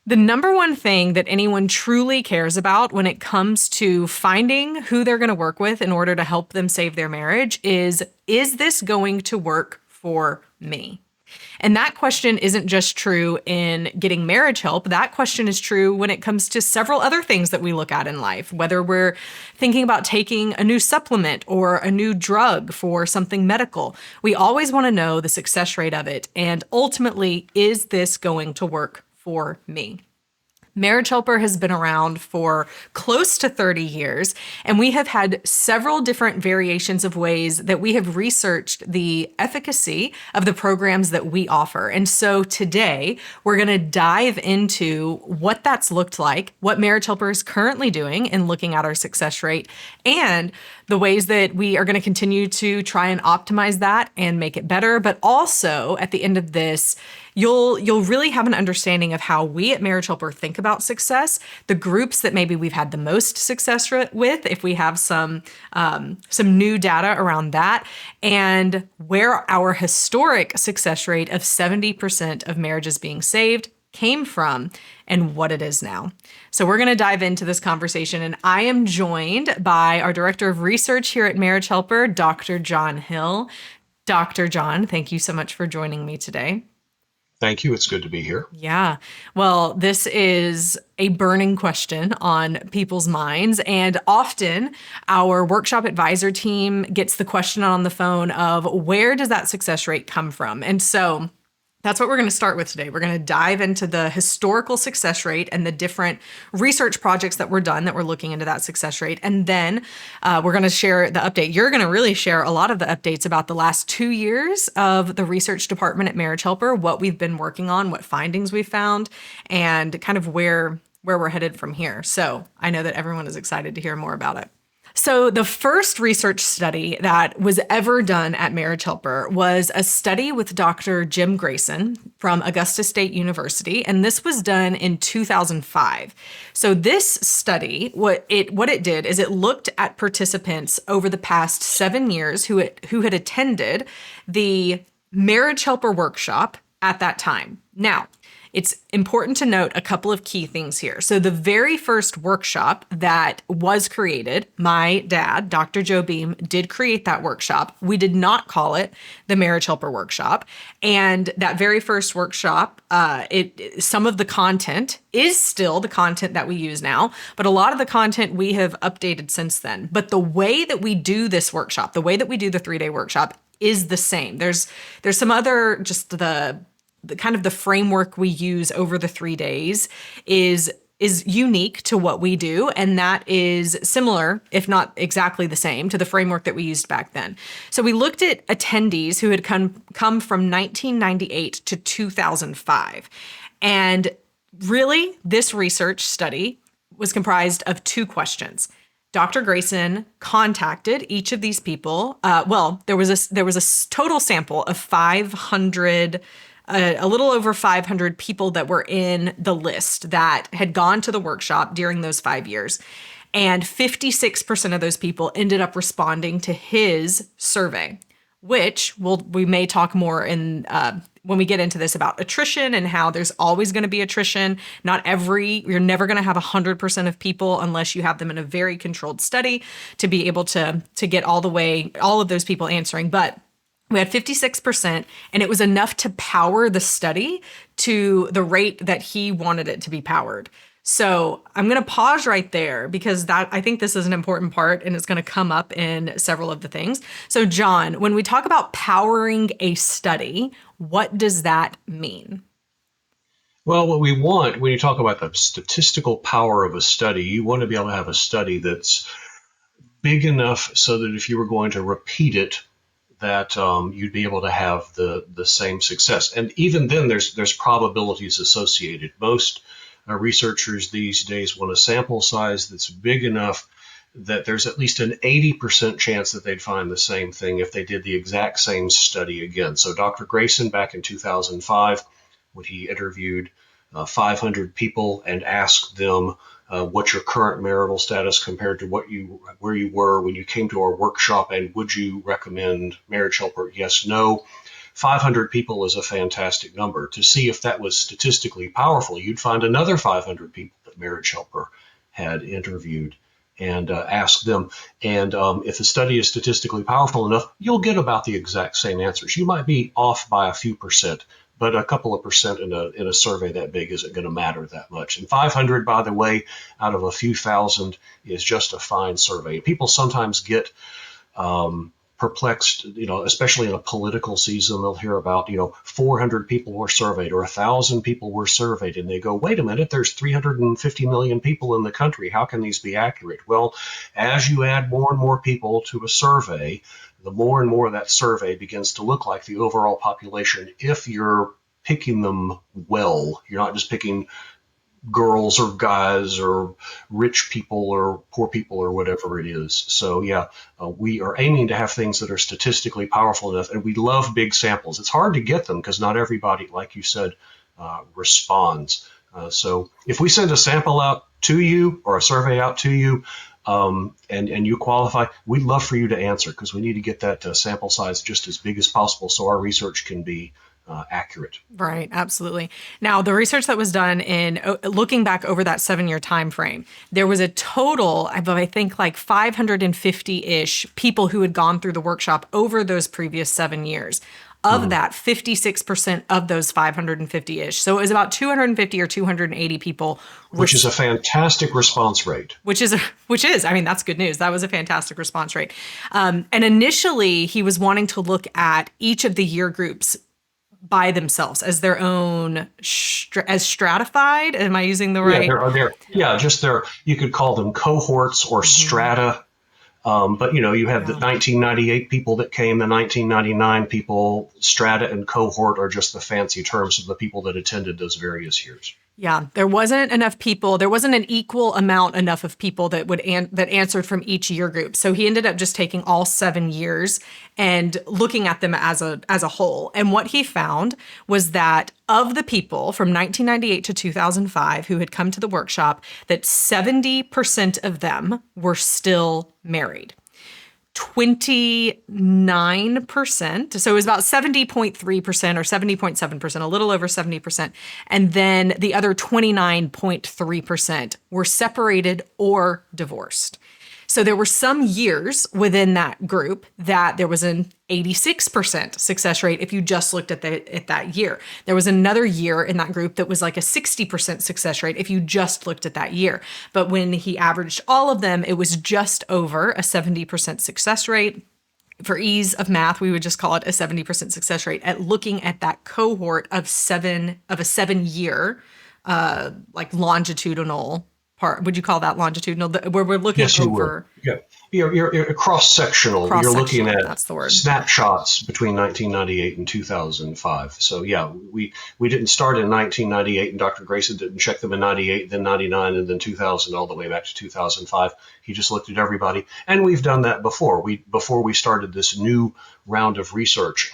The number one thing that anyone truly cares about when it comes to finding who they're going to work with in order to help them save their marriage is this going to work for me? And that question isn't just true in getting marriage help. That question is true when it comes to several other things that we look at in life, whether we're thinking about taking a new supplement or a new drug for something medical. We always want to know the success rate of it. And ultimately, is this going to work for me? Marriage Helper has been around for close to 30 years, and we have had several different variations of ways that we have researched the efficacy of the programs that we offer. And so today, we're going to dive into what that's looked like, what Marriage Helper is currently doing in looking at our success rate, and the ways that we are going to continue to try and optimize that and make it better. But also, at the end of this, you'll really have an understanding of how we at Marriage Helper think about success, the groups that maybe we've had the most success with, if we have some new data around that, and where our historic success rate of 70% of marriages being saved came from and what it is now. So we're going to dive into this conversation, and I am joined by our Director of Research here at Marriage Helper, Dr. John Hill. Dr. John, thank you so much for joining me today. Thank you. It's good to be here. Yeah. Well, this is a burning question on people's minds. And often our workshop advisor team gets the question on the phone of where does that success rate come from? And so that's what we're going to start with today. We're going to dive into the historical success rate and the different research projects that were done that we're looking into that success rate. And then we're going to share the update. You're going to really share a lot of the updates about the last 2 years of the research department at Marriage Helper, what we've been working on, what findings we found, and kind of where we're headed from here. So I know that everyone is excited to hear more about it. So the first research study that was ever done at Marriage Helper was a study with Dr. Jim Grayson from Augusta State University, and this was done in 2005. So this study, what it did is it looked at participants over the past 7 years who had attended the Marriage Helper workshop at that time. Now, it's important to note a couple of key things here. So the very first workshop that was created, my dad, Dr. Joe Beam, did create that workshop. We did not call it the Marriage Helper Workshop. And that very first workshop, some of the content is still the content that we use now, but a lot of the content we have updated since then. But the way that we do this workshop, the way that we do the 3-day workshop is the same. There's some other, just the kind of the framework we use over the 3 days is unique to what we do. And that is similar, if not exactly the same, to the framework that we used back then. So we looked at attendees who had come from 1998 to 2005. And really, this research study was comprised of 2 questions. Dr. Grayson contacted each of these people. There was a total sample of 500 a little over 500 people that were in the list that had gone to the workshop during those 5 years. And 56% of those people ended up responding to his survey, which we may talk more in when we get into this about attrition and how there's always going to be attrition. You're never going to have 100% of people unless you have them in a very controlled study to be able to get all of those people answering. But we had 56%, and it was enough to power the study to the rate that he wanted it to be powered. So I'm going to pause right there because I think this is an important part, and it's going to come up in several of the things. So John, when we talk about powering a study, what does that mean? Well, what we want when you talk about the statistical power of a study, you want to be able to have a study that's big enough so that if you were going to repeat it, that you'd be able to have the same success. And even then, there's probabilities associated. Most researchers these days want a sample size that's big enough that there's at least an 80% chance that they'd find the same thing if they did the exact same study again. So Dr. Grayson, back in 2005, when he interviewed 500 people and asked them what's your current marital status compared to where you were when you came to our workshop, and would you recommend Marriage Helper? Yes, no. 500 people is a fantastic number. To see if that was statistically powerful, you'd find another 500 people that Marriage Helper had interviewed and ask them. And if the study is statistically powerful enough, you'll get about the exact same answers. You might be off by a few percent, but a couple of percent in a survey that big isn't going to matter that much. And 500, by the way, out of a few thousand is just a fine survey. People sometimes get perplexed, especially in a political season. They'll hear about, 400 people were surveyed or 1,000 people were surveyed, and they go, wait a minute, there's 350 million people in the country. How can these be accurate? Well, as you add more and more people to a survey, the more and more that survey begins to look like the overall population if you're picking them well. You're not just picking girls or guys or rich people or poor people or whatever it is. So we are aiming to have things that are statistically powerful enough, and we love big samples. It's hard to get them because not everybody, like you said, responds. So if we send a sample out to you or a survey out to you, and you qualify, we'd love for you to answer because we need to get that sample size just as big as possible so our research can be accurate. Right, absolutely. Now, the research that was done in looking back over that 7-year time frame, there was a total of, I think, like 550-ish people who had gone through the workshop over those previous 7 years. Of that, 56% of those 550-ish. So it was about 250 or 280 people. Which is a fantastic response rate. Which is, I mean, that's good news. That was a fantastic response rate. And initially, he was wanting to look at each of the year groups by themselves as their own, as stratified. Am I using the right? You could call them cohorts or strata. But you have the 1998 people that came, the 1999 people. Strata and cohort are just the fancy terms of the people that attended those various years. Yeah, there wasn't enough people. There wasn't an equal amount enough of people that would that answered from each year group. So he ended up just taking all 7 years and looking at them as a whole. And what he found was that of the people from 1998 to 2005 who had come to the workshop, that 70% of them were still married. 29%, so it was about 70.3% or 70.7%, a little over 70%. And then the other 29.3% were separated or divorced. So there were some years within that group that there was an 86% success rate if you just looked at that year. There was another year in that group that was like a 60% success rate if you just looked at that year. But when he averaged all of them, it was just over a 70% success rate. For ease of math, we would just call it a 70% success rate at looking at that cohort of a 7-year, like longitudinal part. Would you call that longitudinal? Where we're looking over. Yeah, you're cross-sectional. You're looking at that's the word. Snapshots between 1998 and 2005. So we didn't start in 1998, and Dr. Grayson didn't check them in 98, then 99, and then 2000, all the way back to 2005. He just looked at everybody, and we've done that before. Before we started this new round of research,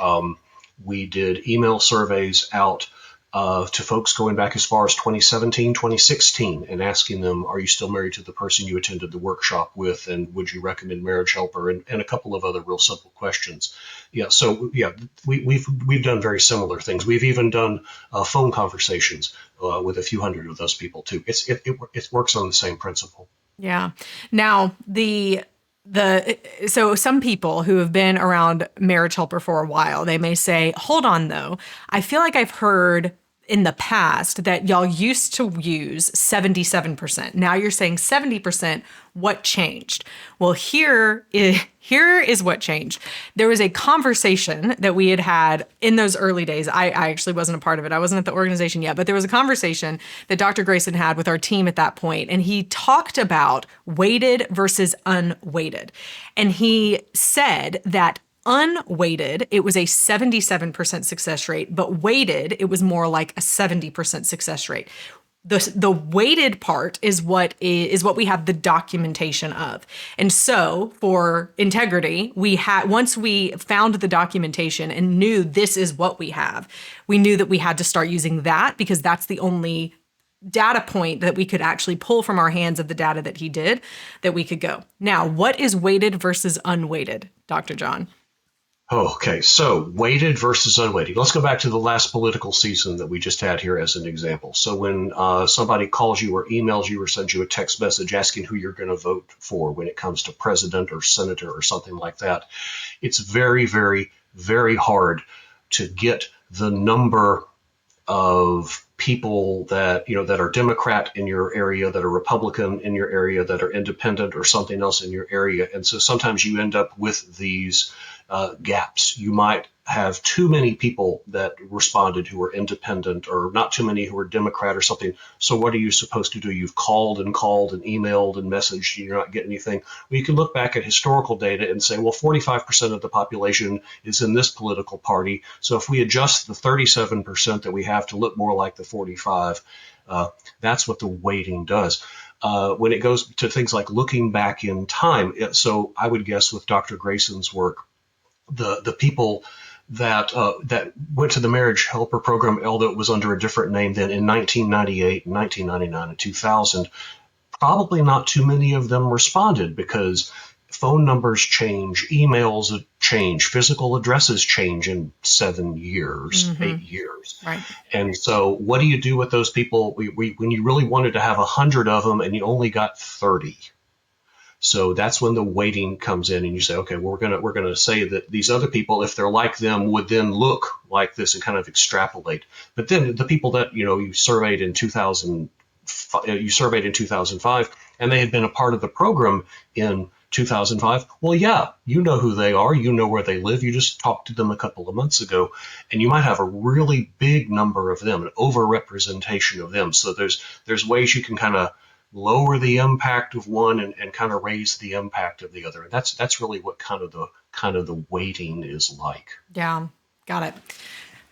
we did email surveys out to folks going back as far as 2017, 2016, and asking them, are you still married to the person you attended the workshop with, and would you recommend Marriage Helper, and a couple of other real simple questions. We've done very similar things. We've even done phone conversations with a few hundred of those people too. It works on the same principle. Yeah. Now so some people who have been around Marriage Helper for a while, they may say, hold on though, I feel like I've heard in the past that y'all used to use 77%. Now you're saying 70%. What changed? Well, here is what changed. There was a conversation that we had in those early days. I actually wasn't a part of it. I wasn't at the organization yet, but there was a conversation that Dr. Grayson had with our team at that point, and he talked about weighted versus unweighted. And he said that unweighted, it was a 77% success rate, but weighted, it was more like a 70% success rate. The weighted part is what we have the documentation of. And so for integrity, once we found the documentation and knew this is what we have, we knew that we had to start using that because that's the only data point that we could actually pull from our hands of the data that he did, that we could go. Now, what is weighted versus unweighted, Dr. John? Okay, so weighted versus unweighted. Let's go back to the last political season that we just had here as an example. So when somebody calls you or emails you or sends you a text message asking who you're going to vote for when it comes to president or senator or something like that, it's very, very, very hard to get the number of people that that are Democrat in your area, that are Republican in your area, that are independent or something else in your area, and so sometimes you end up with these gaps. You might have too many people that responded who were independent, or not too many who were Democrat or something. So what are you supposed to do? You've called and emailed and messaged, and you're not getting anything. Well, you can look back at historical data and say, well, 45% of the population is in this political party. So if we adjust the 37% that we have to look more like the 45, that's what the weighting does. When it goes to things like looking back in time, so I would guess with Dr. Grayson's work, the people that went to the marriage helper program, although it was under a different name then, in 1998, 1999, and 2000, probably not too many of them responded because phone numbers change, emails change, physical addresses change in 7 years, 8 years. Right. And so what do you do with those people when you really wanted to have 100 of them and you only got 30? So that's when the weighting comes in, and you say, okay, well, we're gonna say that these other people, if they're like them, would then look like this, and kind of extrapolate. But then the people that you surveyed in 2005, and they had been a part of the program in 2005. Well, yeah, you know who they are, you know where they live. You just talked to them a couple of months ago, and you might have a really big number of them, an overrepresentation of them. So there's ways you can kind of lower the impact of one and kind of raise the impact of the other. And that's really what kind of the weighting is like. Yeah, got it.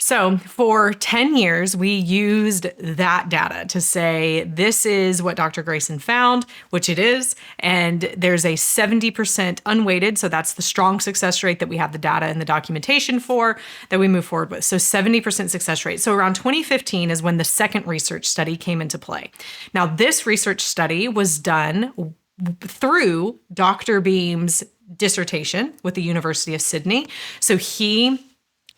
So for 10 years, we used that data to say, this is what Dr. Grayson found, which it is. And there's a 70% unweighted. So that's the strong success rate that we have the data and the documentation for that we move forward with. So 70% success rate. So around 2015 is when the second research study came into play. Now, this research study was done through Dr. Beam's dissertation with the University of Sydney. So he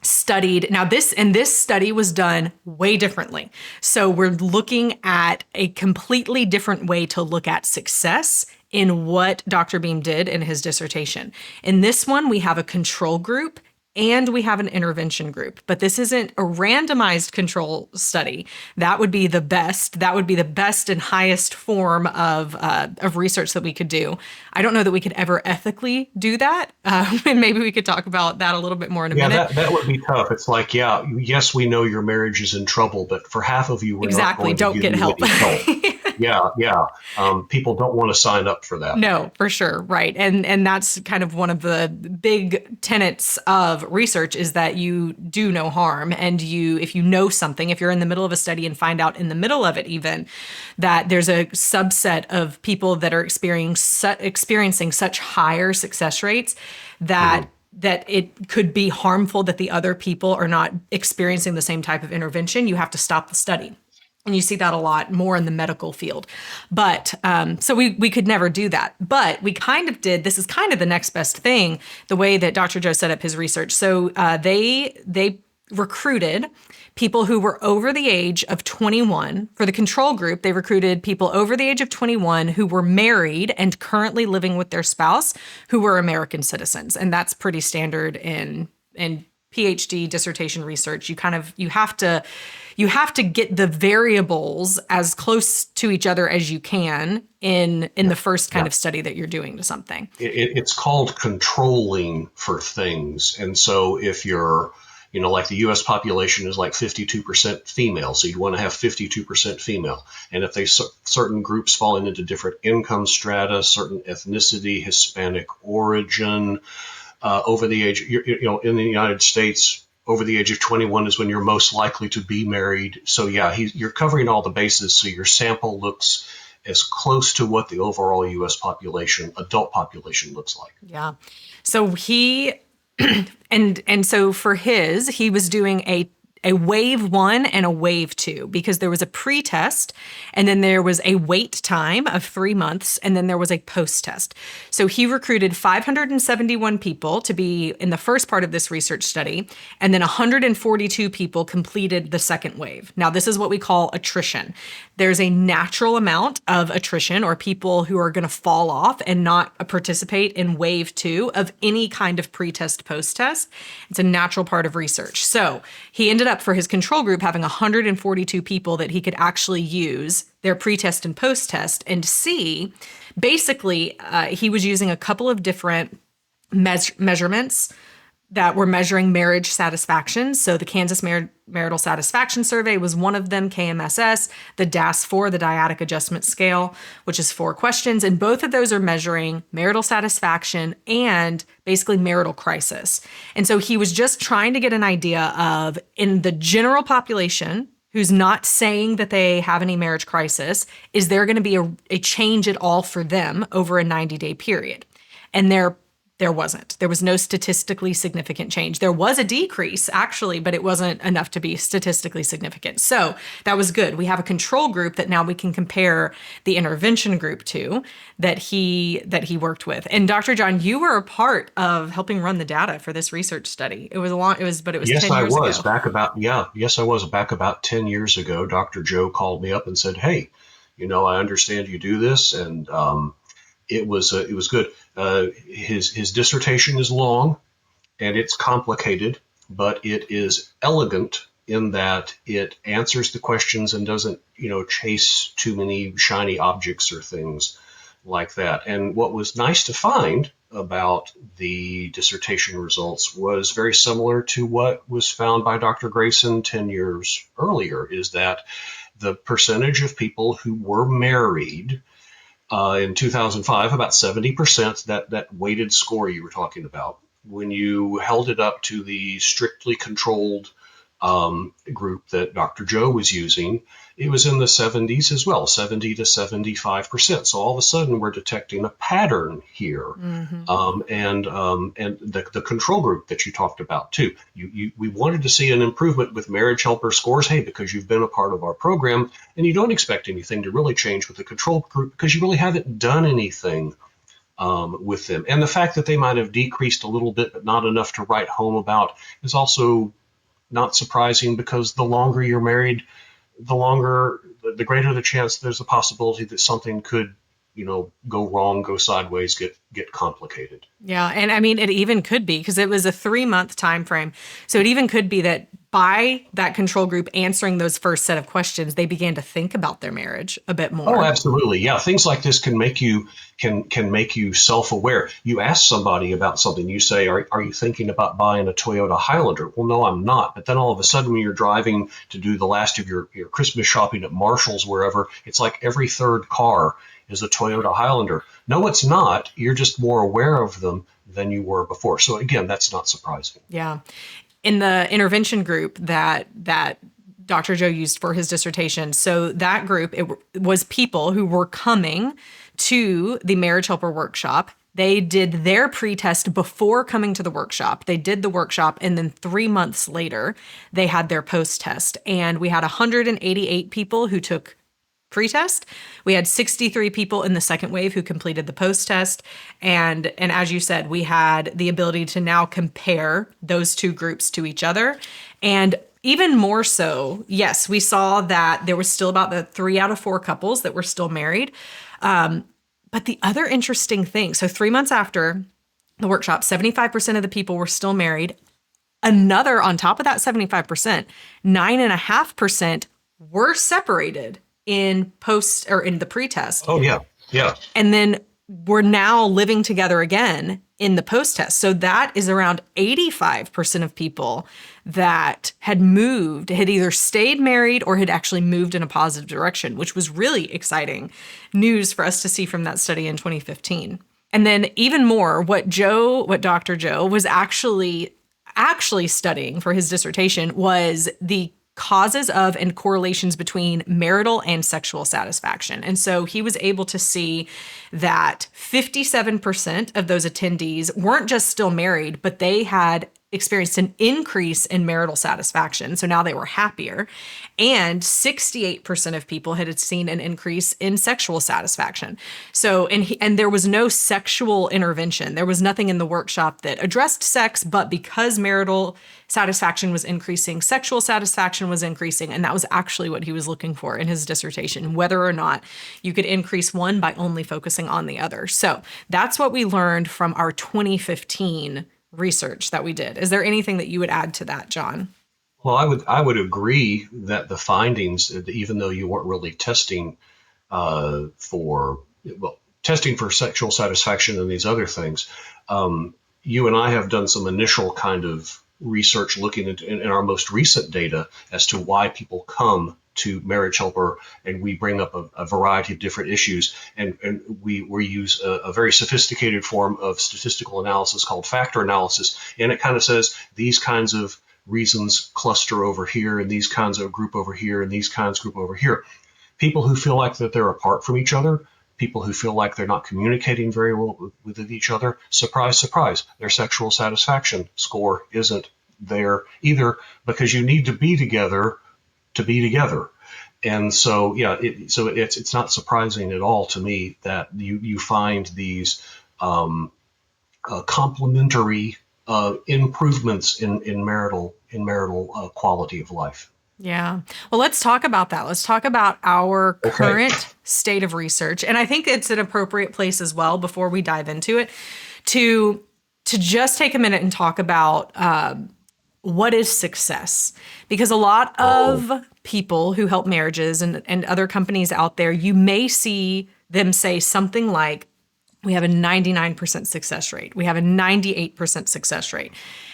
studied, now this study was done way differently. So we're looking at a completely different way to look at success in what Dr. Beam did in his dissertation. In this one, we have a control group and we have an intervention group, but this isn't a randomized control study. That would be the best. That would be the best and highest form of research that we could do. I don't know that we could ever ethically do that. And maybe we could talk about that a little bit more in a minute. Yeah, that would be tough. It's like, yeah, yes, we know your marriage is in trouble, but for half of you, we're not going to give you any help. Yeah. People don't want to sign up for that. No, for sure. Right. And that's kind of one of the big tenets of research, is that you do no harm. And if you know something, if you're in the middle of a study and find out in the middle of it even that there's a subset of people that are experiencing such higher success rates that it could be harmful, that the other people are not experiencing the same type of intervention, you have to stop the study. And you see that a lot more in the medical field. But so we could never do that. But we kind of did. This is kind of the next best thing, the way that Dr. Joe set up his research. So they recruited people who were over the age of 21. For the control group, they recruited people over the age of 21 who were married and currently living with their spouse, who were American citizens. And that's pretty standard in PhD dissertation research. You have to get the variables as close to each other as you can in the first kind of study that you're doing to something. It's called controlling for things. And so if you're, like the U.S. population is like 52% female, so you'd want to have 52% female. And if certain groups fall into different income strata, certain ethnicity, Hispanic origin, over the age, in the United States, over the age of 21 is when you're most likely to be married. So yeah, you're covering all the bases. So your sample looks as close to what the overall U.S. adult population looks like. Yeah. So he, and so for he was doing a wave 1 and a wave 2, because there was a pre-test, and then there was a wait time of 3 months, and then there was a post-test. So he recruited 571 people to be in the first part of this research study, and then 142 people completed the second wave. Now, this is what we call attrition. There's a natural amount of attrition, or people who are going to fall off and not participate in wave 2 of any kind of pre-test, post-test. It's a natural part of research. So he ended up, for his control group, having 142 people that he could actually use their pre-test and post-test and see. Basically, he was using a couple of different measurements that were measuring marriage satisfaction. So the Kansas Marital Satisfaction Survey was one of them, KMSS, the DAS-4, the Dyadic Adjustment Scale, which is 4 questions. And both of those are measuring marital satisfaction and basically marital crisis. And so he was just trying to get an idea of, in the general population who's not saying that they have any marriage crisis, is there going to be a change at all for them over a 90-day period? And there wasn't. There was no statistically significant change. There was a decrease, actually, but it wasn't enough to be statistically significant. So that was good. We have a control group that now we can compare the intervention group to, that he worked with. And Dr. John, you were a part of helping run the data for this research study. It was 10 years ago. Yes, I was back about 10 years ago. Dr. Joe called me up and said, "Hey, I understand you do this," and it was good. His dissertation is long and it's complicated, but it is elegant in that it answers the questions and doesn't, chase too many shiny objects or things like that. And what was nice to find about the dissertation results was very similar to what was found by Dr. Grayson 10 years earlier, is that the percentage of people who were married in 2005, about 70%, that weighted score you were talking about, when you held it up to the strictly controlled group that Dr. Joe was using, it was in the 70s as well, 70 to 75%. So all of a sudden we're detecting a pattern here. Mm-hmm. And the control group that you talked about too, we wanted to see an improvement with marriage helper scores. Hey, because you've been a part of our program and you don't expect anything to really change with the control group because you really haven't done anything with them. And the fact that they might have decreased a little bit, but not enough to write home about, is also not surprising, because the longer you're married, the greater the chance there's a possibility that something could, go wrong, go sideways, get complicated. Yeah. And I mean, it even could be, because it was a 3-month time frame. So it even could be that by that control group answering those first set of questions, they began to think about their marriage a bit more. Oh, absolutely. Yeah. Things like this can make you self-aware. You ask somebody about something, you say, are you thinking about buying a Toyota Highlander? Well, no, I'm not. But then all of a sudden, when you're driving to do the last of your Christmas shopping at Marshall's, wherever, it's like every third car is a Toyota Highlander. No, it's not. You're just more aware of them than you were before. So again, that's not surprising. Yeah. In the intervention group that Dr. Joe used for his dissertation, so that group, it was people who were coming to the marriage helper workshop. They did their pre-test before coming to the workshop. They did the workshop, and then 3 months later, they had their post-test. And we had 188 people who took pre-test. We had 63 people in the second wave who completed the post-test. And as you said, we had the ability to now compare those two groups to each other. And even more so, yes, we saw that there was still about the 3 out of 4 couples that were still married. But the other interesting thing, so 3 months after the workshop, 75% of the people were still married. Another, on top of that 75%, 9.5% were separated in the pre-test. Oh, yeah. Yeah. And then we're now living together again in the post-test. So that is around 85% of people that had either stayed married or had actually moved in a positive direction, which was really exciting news for us to see from that study in 2015. And then even more, what Dr. Joe was actually studying for his dissertation was the causes of and correlations between marital and sexual satisfaction. And so he was able to see that 57% of those attendees weren't just still married, but they had experienced an increase in marital satisfaction. So now they were happier. And 68% of people had seen an increase in sexual satisfaction. So, and there was no sexual intervention. There was nothing in the workshop that addressed sex, but because marital satisfaction was increasing, sexual satisfaction was increasing. And that was actually what he was looking for in his dissertation, whether or not you could increase one by only focusing on the other. So that's what we learned from our 2015 research that we did. Is there anything that you would add to that, John? Well, I would agree that the findings, even though you weren't really testing for testing for sexual satisfaction and these other things, you and I have done some initial kind of research looking into in our most recent data as to why people come to Marriage Helper, and we bring up a variety of different issues, and we use a very sophisticated form of statistical analysis called factor analysis, and it kind of says these kinds of reasons cluster over here, and these kinds of group over here, and these kinds group over here. People who feel like that they're apart from each other, people who feel like they're not communicating very well with each other, surprise, surprise, their sexual satisfaction score isn't there either, because you need to be together to be together. And so, yeah, it's not surprising at all to me that you find these complementary improvements in marital quality of life. Yeah. Well, let's talk about that. Let's talk about our Okay. current state of research. And I think it's an appropriate place as well before we dive into it to just take a minute and talk about what is success? Because a lot Oh, of people who help marriages and other companies out there, you may see them say something like, we have a 99% success rate. We have a 98% success rate.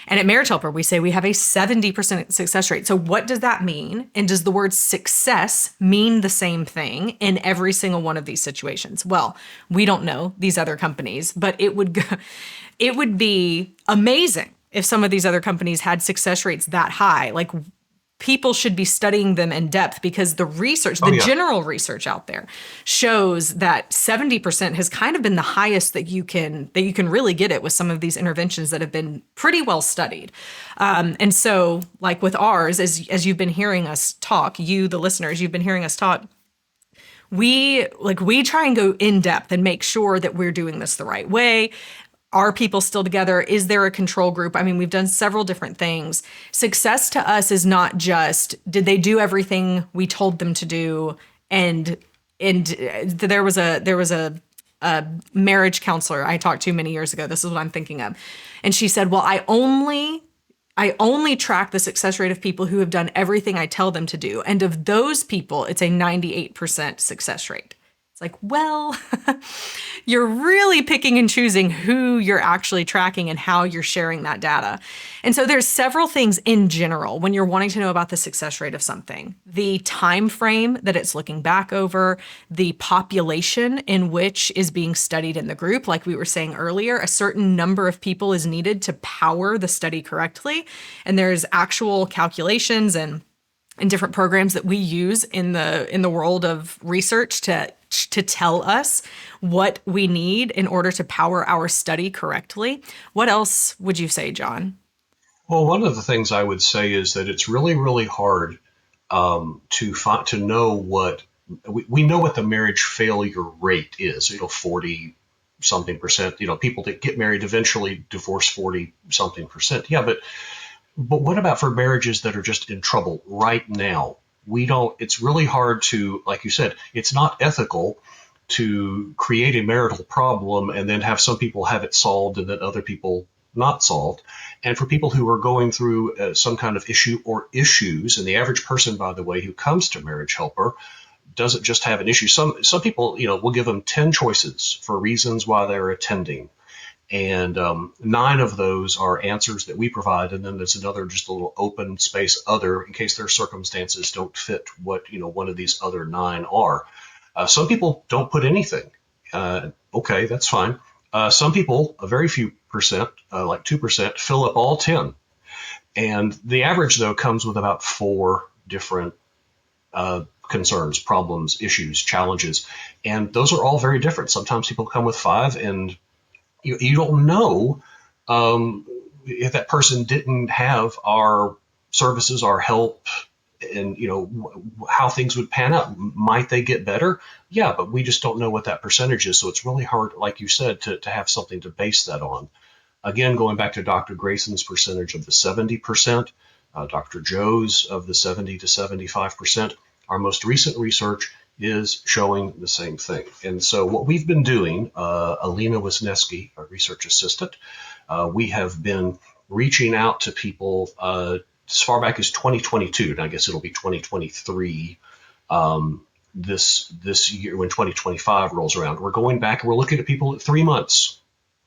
And at Marriage Helper, we say we have a 70% success rate. So what does that mean? And does the word success mean the same thing in every single one of these situations? Well, we don't know these other companies, but it would be amazing if some of these other companies had success rates that high. Like, people should be studying them in depth, because the research, oh the yeah. general research out there shows that 70% has kind of been the highest that you can really get it with some of these interventions that have been pretty well studied. And so, like with ours, as you've been hearing us talk, you, the listeners, you've been hearing us talk, we try and go in depth and make sure that we're doing this the right way. Are people still together? Is there a control group? I mean, we've done several different things. Success to us is not just, did they do everything we told them to do? And there was a marriage counselor I talked to many years ago. This is what I'm thinking of. And she said, well, I only track the success rate of people who have done everything I tell them to do. And of those people, it's a 98% success rate. It's like, well, you're really picking and choosing who you're actually tracking and how you're sharing that data. And so there's several things in general when you're wanting to know about the success rate of something. The time frame that it's looking back over, the population in which is being studied in the group. Like we were saying earlier, a certain number of people is needed to power the study correctly. And there's actual calculations and different programs that we use in the world of research to tell us what we need in order to power our study correctly. What else would you say, John? Well, one of the things I would say is that it's really, really hard to know what we know what the marriage failure rate is. 40 something percent. People that get married eventually divorce 40 something percent. Yeah, but what about for marriages that are just in trouble right now? We don't. It's really hard to, like you said, it's not ethical to create a marital problem and then have some people have it solved and then other people not solved. And for people who are going through some kind of issue or issues, and the average person, by the way, who comes to Marriage Helper doesn't just have an issue. Some people, will give them 10 choices for reasons why they're attending. And 9 of those are answers that we provide, and then there's another just a little open space other in case their circumstances don't fit what one of these other 9 are. Some people don't put anything. Okay, that's fine. Some people, a very few percent, like 2%, fill up all 10. And the average, though, comes with about 4 different concerns, problems, issues, challenges. And those are all very different. Sometimes people come with 5, and you don't know if that person didn't have our services, our help, and how things would pan out, might they get better? Yeah, but we just don't know what that percentage is. So it's really hard, like you said, to have something to base that on. Again, going back to Dr. Grayson's percentage of the 70%, Dr. Joe's of the 70 to 75%, our most recent research is showing the same thing. And so what we've been doing, Alina Wisniewski, our research assistant, we have been reaching out to people as far back as 2022, and I guess it'll be 2023 this year when 2025 rolls around. We're going back and we're looking at people at 3 months,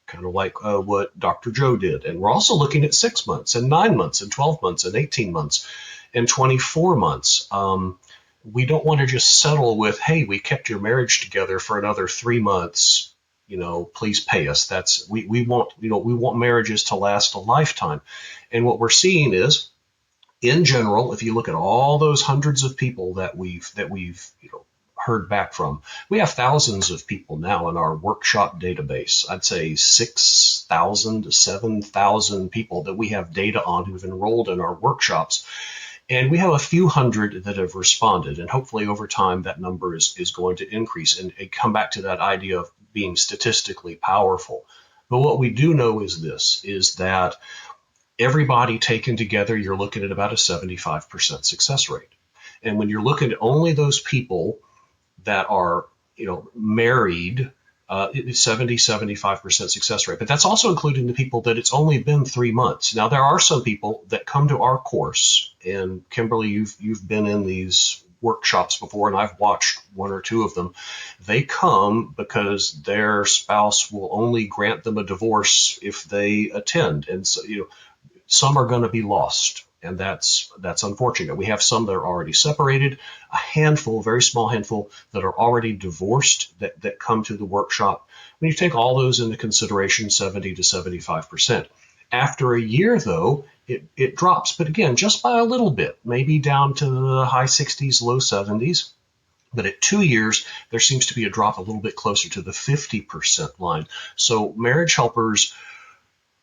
kind of like what Dr. Joe did. And we're also looking at 6 months and 9 months and 12 months and 18 months and 24 months. We don't want to just settle with, hey, we kept your marriage together for another 3 months. Please pay us. We want marriages to last a lifetime. And what we're seeing is, in general, if you look at all those hundreds of people that we've heard back from, we have thousands of people now in our workshop database. I'd say 6,000 to 7,000 people that we have data on who've enrolled in our workshops. And we have a few hundred that have responded. And hopefully over time, that number is going to increase and come back to that idea of being statistically powerful. But what we do know is that everybody taken together, you're looking at about a 75% success rate. And when you're looking at only those people that are, married, it's 75% success rate. But that's also including the people that it's only been 3 months. Now, there are some people that come to our course, and Kimberly, you've been in these workshops before, and I've watched one or two of them. They come because their spouse will only grant them a divorce if they attend. And so, some are going to be lost, and that's unfortunate. We have some that are already separated, a handful, a very small handful, that are already divorced that come to the workshop. When you take all those into consideration, 70 to 75%. After a year, though, it drops, but again, just by a little bit, maybe down to the high 60s, low 70s. But at 2 years, there seems to be a drop a little bit closer to the 50% line. So marriage helpers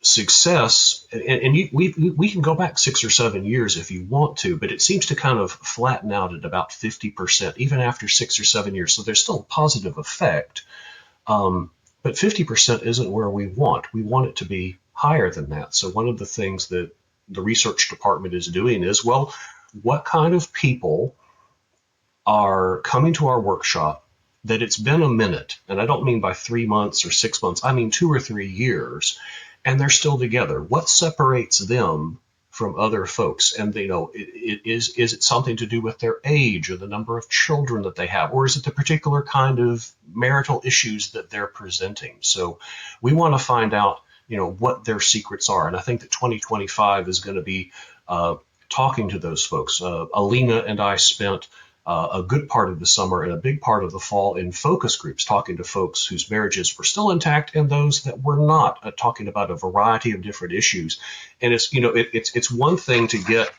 success, and we can go back 6 or 7 years if you want to, but it seems to kind of flatten out at about 50%, even after 6 or 7 years. So there's still a positive effect, but 50% isn't where we want. We want it to be higher than that. So one of the things that the research department is doing is, well, what kind of people are coming to our workshop that it's been a minute, and I don't mean by 3 months or 6 months, I mean 2 or 3 years, and they're still together. What separates them from other folks? And is it something to do with their age or the number of children that they have, or is it the particular kind of marital issues that they're presenting? So we want to find out, what their secrets are. And I think that 2025 is going to be talking to those folks. Alina and I spent a good part of the summer and a big part of the fall in focus groups, talking to folks whose marriages were still intact and those that were not, talking about a variety of different issues. And it's one thing to get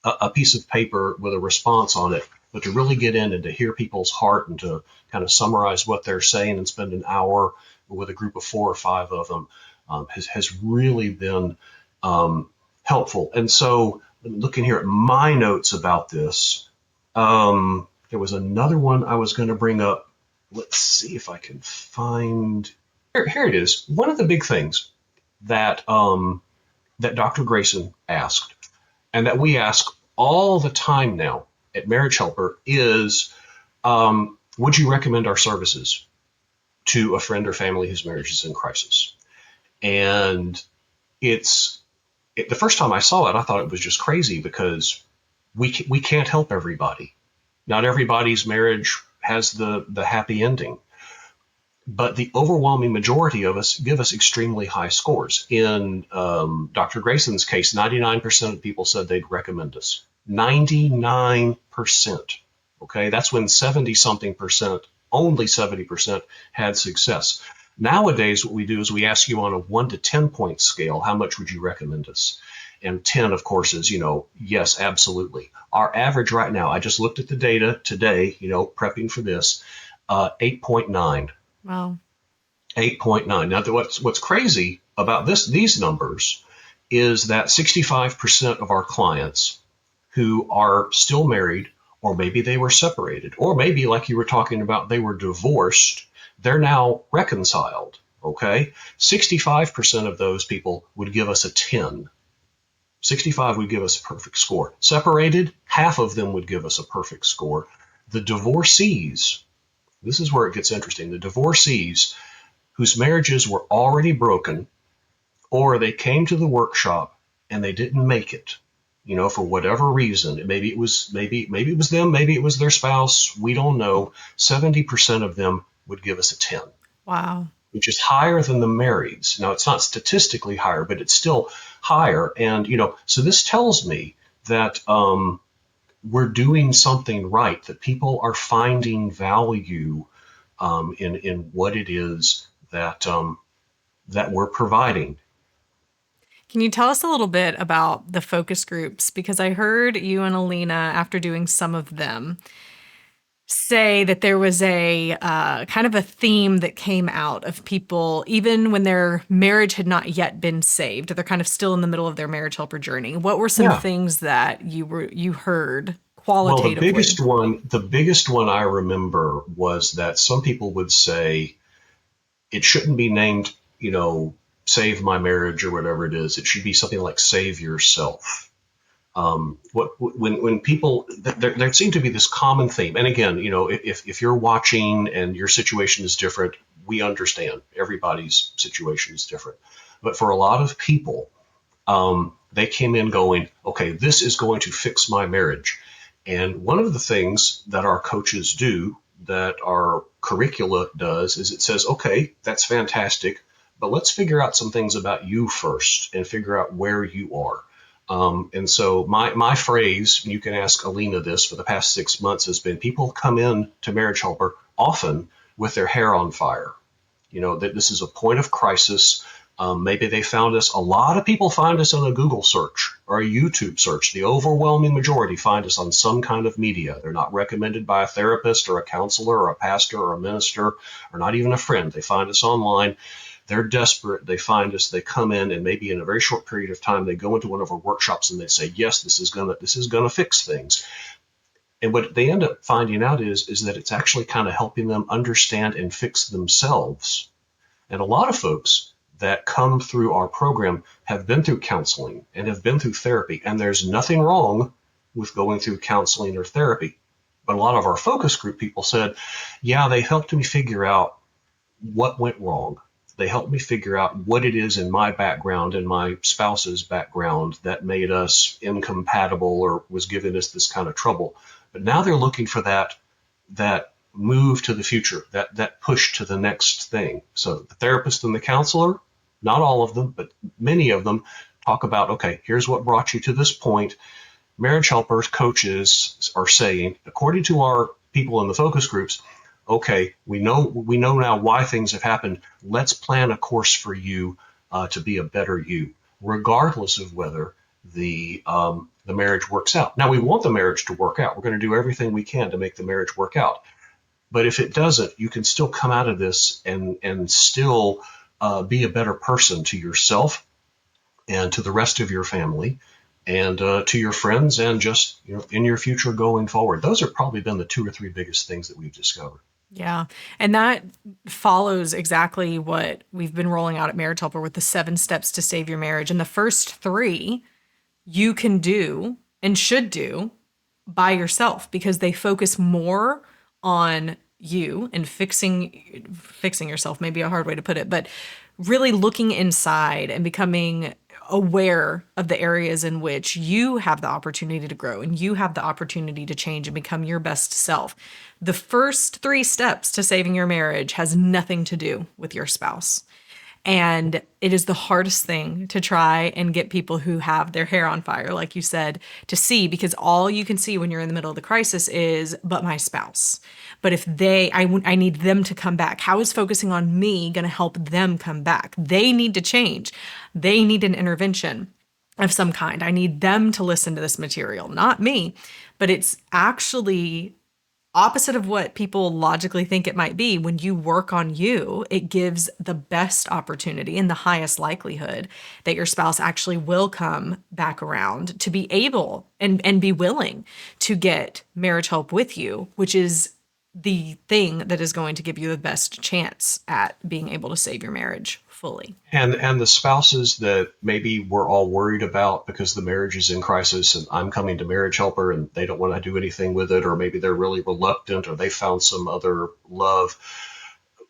a piece of paper with a response on it, but to really get in and to hear people's heart and to kind of summarize what they're saying and spend an hour with a group of 4 or 5 of them has really been helpful. And so looking here at my notes about this, there was another one I was going to bring up. Let's see if I can find. Here it is. One of the big things that Dr. Grayson asked, and that we ask all the time now at Marriage Helper, is, would you recommend our services to a friend or family whose marriage is in crisis? And the first time I saw it, I thought it was just crazy, because we can't help everybody. Not everybody's marriage has the happy ending, but the overwhelming majority of us give us extremely high scores. In Dr. Grayson's case, 99% of people said they'd recommend us. 99%. Okay, that's when 70-something percent, only 70% had success. Nowadays, what we do is we ask you on a 1 to 10 point scale, how much would you recommend us? And 10, of course, is, yes, absolutely. Our average right now, I just looked at the data today, prepping for this, 8.9. Wow. 8.9. Now, what's crazy about these numbers is that 65% of our clients who are still married, or maybe they were separated, or maybe, like you were talking about, they were divorced, they're now reconciled. Okay. 65% of those people would give us a 10. 65 would give us a perfect score. Separated, half of them would give us a perfect score. The divorcees, this is where it gets interesting. The divorcees whose marriages were already broken, or they came to the workshop and they didn't make it, for whatever reason. Maybe it was them, maybe it was their spouse. We don't know. 70% of them would give us a 10, Wow. which is higher than the marrieds. Now, it's not statistically higher, but it's still higher. And, so this tells me that we're doing something right, that people are finding value in what it is that we're providing. Can you tell us a little bit about the focus groups? Because I heard you and Alina, after doing some of them, say that there was a kind of a theme that came out of people, even when their marriage had not yet been saved. They're kind of still in the middle of their marriage helper journey. What were some Yeah. things that you heard Well, qualitatively? the biggest one I remember was that some people would say it shouldn't be named, save my marriage or whatever it is. It should be something like save yourself. When people, there seemed to be this common theme. And again, if you're watching and your situation is different, we understand everybody's situation is different. But for a lot of people, they came in going, okay, this is going to fix my marriage. And one of the things that our coaches do, that our curricula does, is it says, okay, that's fantastic, but let's figure out some things about you first and figure out where you are. And so my phrase, you can ask Alina this, for the past 6 months has been, people come in to Marriage Helper often with their hair on fire. That this is a point of crisis. Maybe they found us. A lot of people find us on a Google search or a YouTube search. The overwhelming majority find us on some kind of media. They're not recommended by a therapist or a counselor or a pastor or a minister or not even a friend. They find us online. They're desperate. They find us. They come in, and maybe in a very short period of time, they go into one of our workshops and they say, "Yes, this is gonna fix things." And what they end up finding out is that it's actually kind of helping them understand and fix themselves. And a lot of folks that come through our program have been through counseling and have been through therapy, and there's nothing wrong with going through counseling or therapy. But a lot of our focus group people said, yeah, they helped me figure out what went wrong. They helped me figure out what it is in my background and my spouse's background that made us incompatible or was giving us this kind of trouble. But now they're looking for that move to the future, that push to the next thing. So the therapist and the counselor, not all of them, but many of them talk about, okay, here's what brought you to this point. Marriage helpers, coaches are saying, according to our people in the focus groups, okay, we know now why things have happened. Let's plan a course for you to be a better you, regardless of whether the marriage works out. Now, we want the marriage to work out. We're going to do everything we can to make the marriage work out. But if it doesn't, you can still come out of this and still be a better person to yourself and to the rest of your family and to your friends and just in your future going forward. Those have probably been the two or three biggest things that we've discovered. Yeah. And that follows exactly what we've been rolling out at Marriage Helper with the 7 steps to save your marriage. And the first 3 you can do and should do by yourself, because they focus more on you and fixing yourself, maybe a hard way to put it, but really looking inside and becoming aware of the areas in which you have the opportunity to grow and you have the opportunity to change and become your best self. The first 3 steps to saving your marriage has nothing to do with your spouse. And it is the hardest thing to try and get people who have their hair on fire, like you said, to see, because all you can see when you're in the middle of the crisis is, but my spouse. But if I need them to come back. How is focusing on me going to help them come back? They need to change. They need an intervention of some kind. I need them to listen to this material, not me. But it's actually opposite of what people logically think it might be, when you work on you, it gives the best opportunity and the highest likelihood that your spouse actually will come back around to be able and be willing to get marriage help with you, which is the thing that is going to give you the best chance at being able to save your marriage fully. And the spouses that maybe we're all worried about because the marriage is in crisis and I'm coming to marriage helper and they don't want to do anything with it, or maybe they're really reluctant or they found some other love.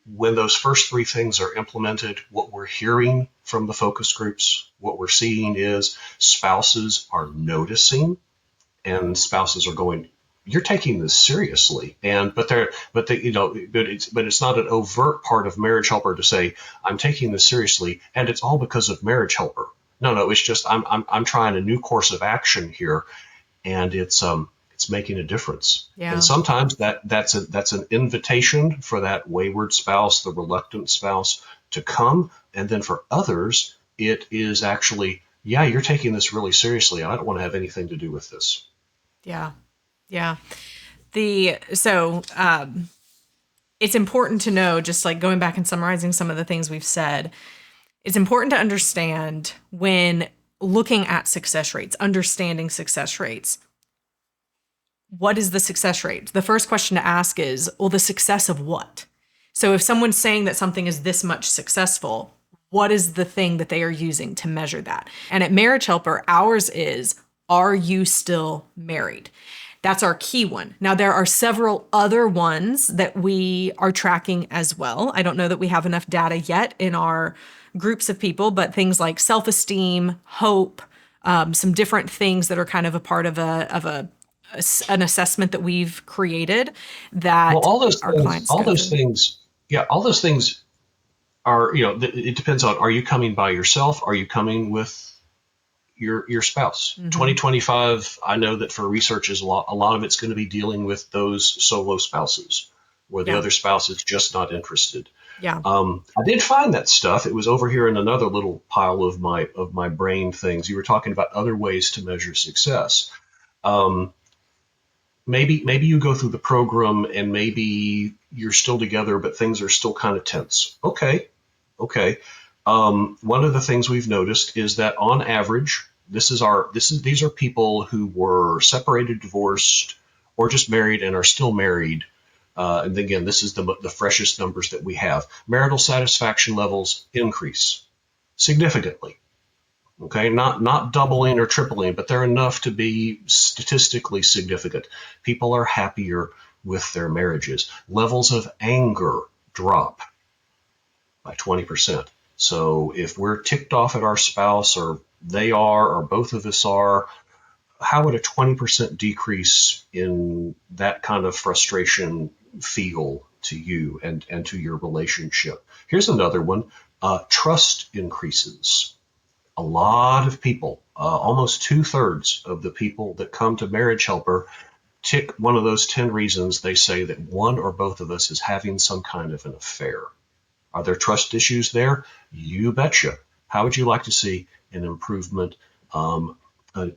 When those first three things are implemented, what we're hearing from the focus groups, what we're seeing is spouses are noticing and spouses are going, you're taking this seriously. And but it's not an overt part of marriage helper to say I'm taking this seriously and it's all because of marriage helper. No, it's just I'm trying a new course of action here, and it's making a difference. Yeah. And sometimes that's an invitation for that wayward spouse, the reluctant spouse, to come. And then for others, it is actually, yeah, you're taking this really seriously. I don't want to have anything to do with this. Yeah. Yeah. It's important to know, just like going back and summarizing some of the things we've said, it's important to understand when looking at success rates, understanding success rates. What is the success rate? The first question to ask is, well, the success of what? So if someone's saying that something is this much successful, what is the thing that they are using to measure that? And at Marriage Helper, ours is, are you still married? That's our key one. Now, there are several other ones that we are tracking as well. I don't know that we have enough data yet in our groups of people, but things like self-esteem, hope, some different things that are kind of a part of an assessment that we've created that Well, our clients go through. all those things are, it depends on, are you coming by yourself? Are you coming with your spouse? Mm-hmm. 2025, I know that for research is a lot of it's going to be dealing with those solo spouses where the Yeah. other spouse is just not interested. Yeah. I did find that stuff. It was over here in another little pile of my brain things. You were talking about other ways to measure success. Um, maybe you go through the program and maybe you're still together, but things are still kind of tense. Okay. One of the things we've noticed is that on average, these are people who were separated, divorced, or just married and are still married. And again, this is the freshest numbers that we have. Marital satisfaction levels increase significantly. Okay, not doubling or tripling, but they're enough to be statistically significant. People are happier with their marriages. Levels of anger drop by 20%. So if we're ticked off at our spouse, or they are, or both of us are, how would a 20% decrease in that kind of frustration feel to you and to your relationship? Here's another one. Trust increases. A lot of people, almost 2/3 of the people that come to Marriage Helper, tick one of those 10 reasons. They say that one or both of us is having some kind of an affair. Are there trust issues there? You betcha. How would you like to see an improvement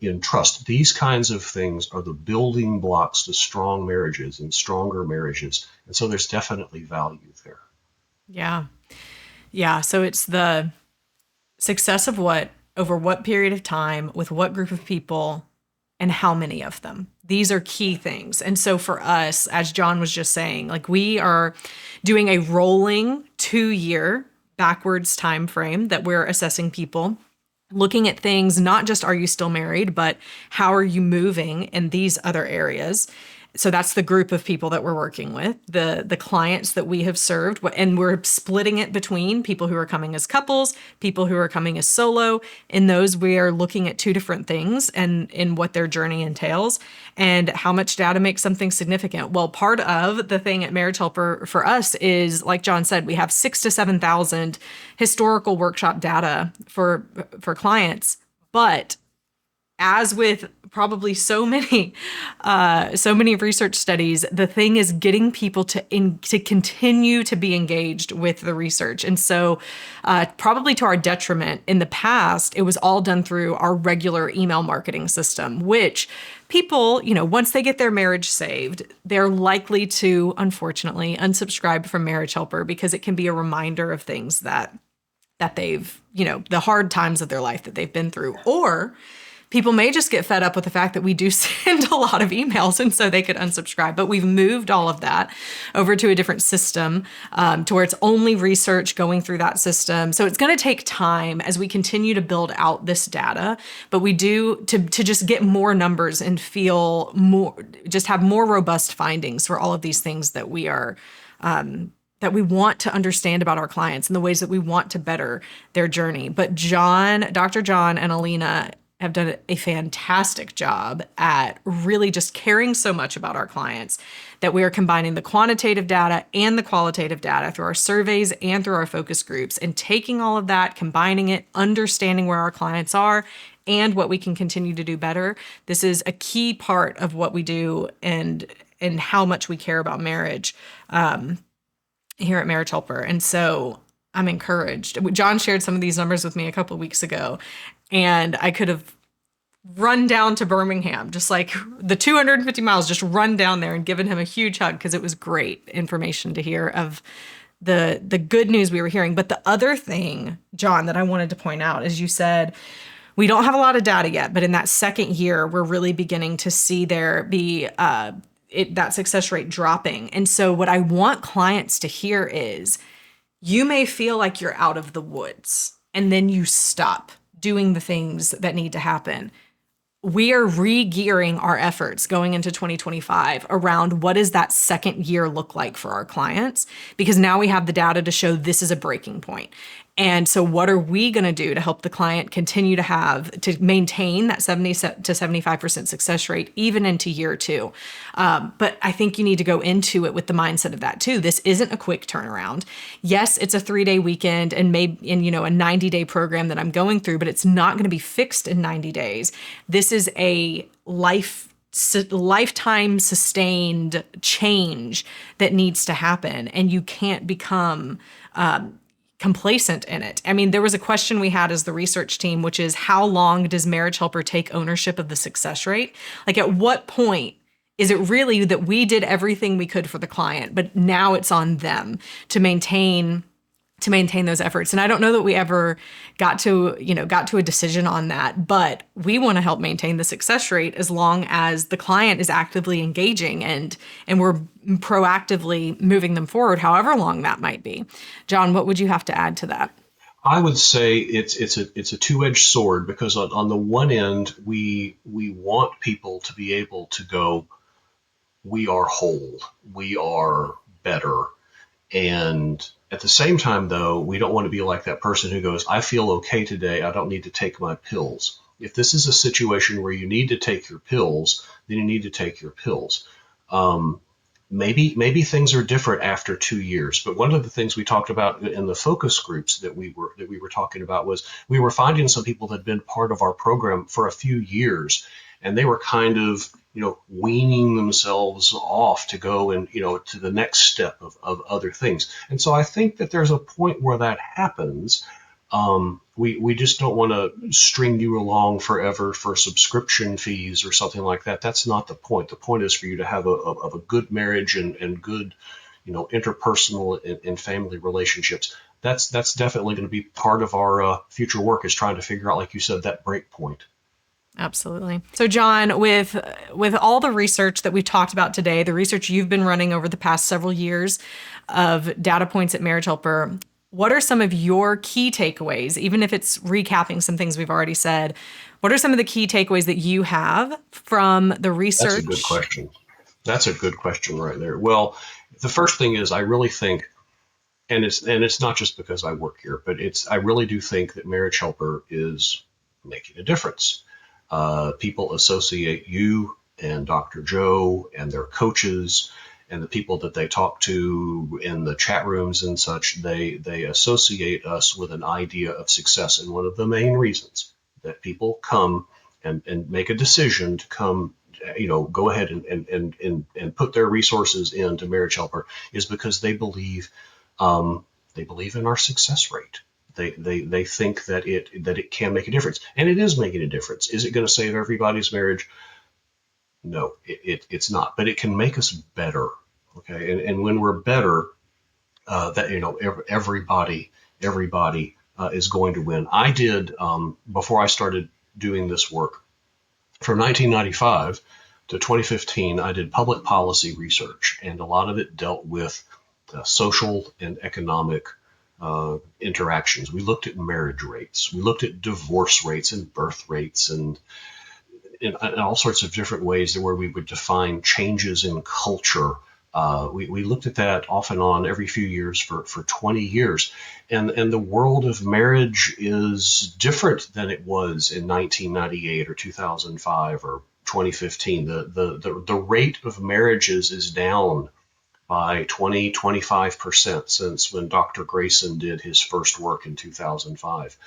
in trust? These kinds of things are the building blocks to strong marriages and stronger marriages. And so there's definitely value there. Yeah. Yeah. So it's the success of what, over what period of time, with what group of people, and how many of them. These are key things. And so for us, as John was just saying, like, we are doing a rolling 2-year backwards time frame that we're assessing people, looking at things, not just are you still married, but how are you moving in these other areas. So that's the group of people that we're working with, the clients that we have served, and we're splitting it between people who are coming as couples, people who are coming as solo. In those, we are looking at 2 different things and in what their journey entails and how much data makes something significant. Well, part of the thing at Marriage Helper for us is, like John said, we have 6,000 to 7,000 historical workshop data for clients, but as with probably so many research studies, the thing is getting people to continue to be engaged with the research. And so probably to our detriment, in the past, it was all done through our regular email marketing system, which people, once they get their marriage saved, they're likely to, unfortunately, unsubscribe from Marriage Helper because it can be a reminder of things that they've, the hard times of their life that they've been through. Or people may just get fed up with the fact that we do send a lot of emails, and so they could unsubscribe. But we've moved all of that over to a different system to where it's only research going through that system. So it's going to take time as we continue to build out this data. But we do to just get more numbers and feel more, just have more robust findings for all of these things that we are that we want to understand about our clients and the ways that we want to better their journey. But Dr. John and Alina have done a fantastic job at really just caring so much about our clients that we are combining the quantitative data and the qualitative data through our surveys and through our focus groups, and taking all of that, combining it, understanding where our clients are and what we can continue to do better. This is a key part of what we do and how much we care about marriage here at Marriage Helper. And so I'm encouraged. John shared some of these numbers with me a couple of weeks ago, and I could have run down to Birmingham, just like the 250 miles, just run down there and given him a huge hug because it was great information to hear of the good news we were hearing. But the other thing, John, that I wanted to point out is you said, we don't have a lot of data yet, but in that second year, we're really beginning to see there be that success rate dropping. And so what I want clients to hear is, you may feel like you're out of the woods and then you stop doing the things that need to happen. We are re-gearing our efforts going into 2025 around what does that second year look like for our clients, because now we have the data to show this is a breaking point. And so what are we going to do to help the client continue to maintain that 70 to 75% success rate even into year two? But I think you need to go into it with the mindset of that too. This isn't a quick turnaround. Yes, it's a 3-day weekend and maybe a 90-day program that I'm going through, but it's not going to be fixed in 90 days. This is a lifetime sustained change that needs to happen, and you can't become complacent in it. I mean, there was a question we had as the research team, which is, how long does Marriage Helper take ownership of the success rate? Like, at what point is it really that we did everything we could for the client, but now it's on them to maintain those efforts? And I don't know that we ever got to a decision on that, but we want to help maintain the success rate as long as the client is actively engaging and we're proactively moving them forward, however long that might be. John, what would you have to add to that? I would say it's a two-edged sword, because on the one end, we want people to be able to go, we are whole, we are better. And at the same time, though, we don't want to be like that person who goes, I feel okay today, I don't need to take my pills. If this is a situation where you need to take your pills, then you need to take your pills. Maybe things are different after 2 years. But one of the things we talked about in the focus groups that we were talking about was, we were finding some people that had been part of our program for a few years, and they were kind of weaning themselves off to go and to the next step of other things. And so I think that there's a point where that happens. We just don't want to string you along forever for subscription fees or something like that. That's not the point. The point is for you to have a good marriage and good, interpersonal and family relationships. That's definitely going to be part of our future work, is trying to figure out, like you said, that break point. Absolutely. So John, with all the research that we've talked about today, the research you've been running over the past several years of data points at Marriage Helper, what are some of your key takeaways, even if it's recapping some things we've already said? What are some of the key takeaways that you have from the research? That's a good question. That's a good question right there. Well, the first thing is, I really think, and it's not just because I work here, but I really do think that Marriage Helper is making a difference. People associate you and Dr. Joe and their coaches and the people that they talk to in the chat rooms and such, they associate us with an idea of success. And one of the main reasons that people come and make a decision to come, go ahead and put their resources into Marriage Helper is because they believe in our success rate. They think that it can make a difference, and it is making a difference. Is it going to save everybody's marriage? No, it's not, but it can make us better. Okay, and when we're better, that everybody is going to win. I did before I started doing this work from 1995 to 2015. I did public policy research, and a lot of it dealt with social and economic interactions. We looked at marriage rates, we looked at divorce rates and birth rates, and in all sorts of different ways where we would define changes in culture. We looked at that off and on every few years for 20 years. And the world of marriage is different than it was in 1998 or 2005 or 2015. The rate of marriages is down by 25% since when Dr. Grayson did his first work in 2005.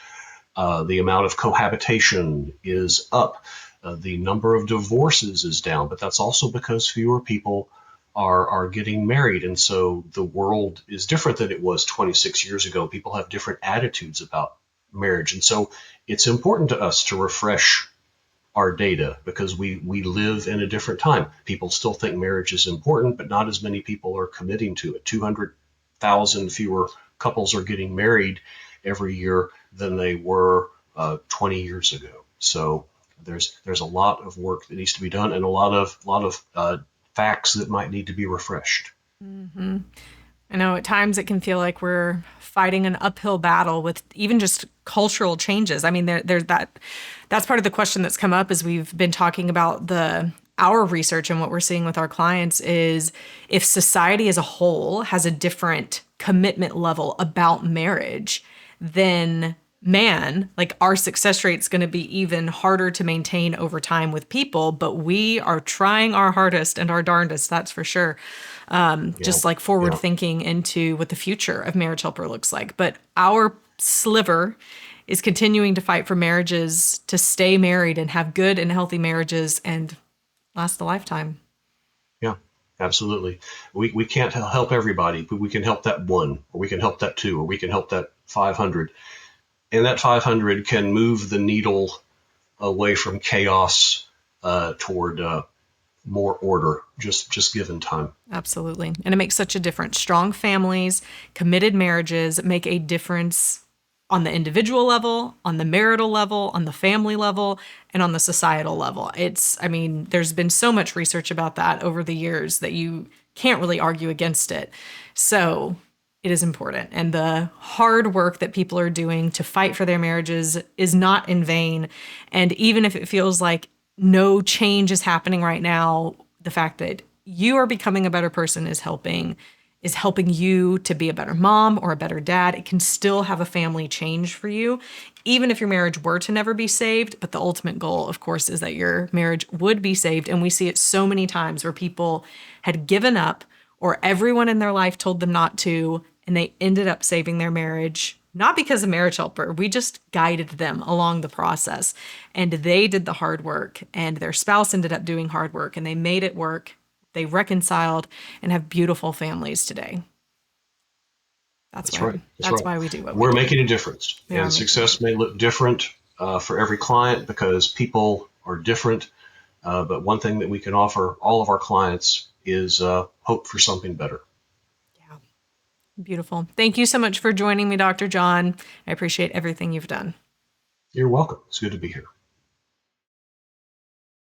The amount of cohabitation is up. The number of divorces is down, but that's also because fewer people are getting married. And so the world is different than it was 26 years ago. People have different attitudes about marriage. And so it's important to us to refresh our data because we live in a different time. People still think marriage is important, but not as many people are committing to it. 200,000 fewer couples are getting married every year than they were 20 years ago. So there's a lot of work that needs to be done and a lot of facts that might need to be refreshed. Mm-hmm. I know at times it can feel like we're fighting an uphill battle with even just cultural changes. I mean, there's that's part of the question that's come up as we've been talking about our research and what we're seeing with our clients is if society as a whole has a different commitment level about marriage, then man, like our success rate is going to be even harder to maintain over time with people, but we are trying our hardest and our darndest, that's for sure. Just like forward thinking into what the future of Marriage Helper looks like. But our sliver is continuing to fight for marriages to stay married and have good and healthy marriages and last a lifetime. Yeah, absolutely. We can't help everybody, but we can help that one, or we can help that two, or we can help that 500. And that 500 can move the needle away from chaos toward more order, just given time. Absolutely. And it makes such a difference. Strong families, committed marriages make a difference on the individual level, on the marital level, on the family level, and on the societal level. There's been so much research about that over the years that you can't really argue against it. So it is important. And the hard work that people are doing to fight for their marriages is not in vain. And even if it feels like no change is happening right now, the fact that you are becoming a better person is helping you to be a better mom or a better dad. It can still have a family change for you, even if your marriage were to never be saved. But the ultimate goal, of course, is that your marriage would be saved. And we see it so many times where people had given up or everyone in their life told them not to, and they ended up saving their marriage, not because of Marriage Helper. We just guided them along the process, and they did the hard work, and their spouse ended up doing hard work, and they made it work. They reconciled and have beautiful families today. That's right. That's why we do what we're we do. making a difference. And success may look different for every client because people are different. But one thing that we can offer all of our clients is hope for something better. Yeah. Beautiful. Thank you so much for joining me, Dr. John. I appreciate everything you've done. You're welcome. It's good to be here.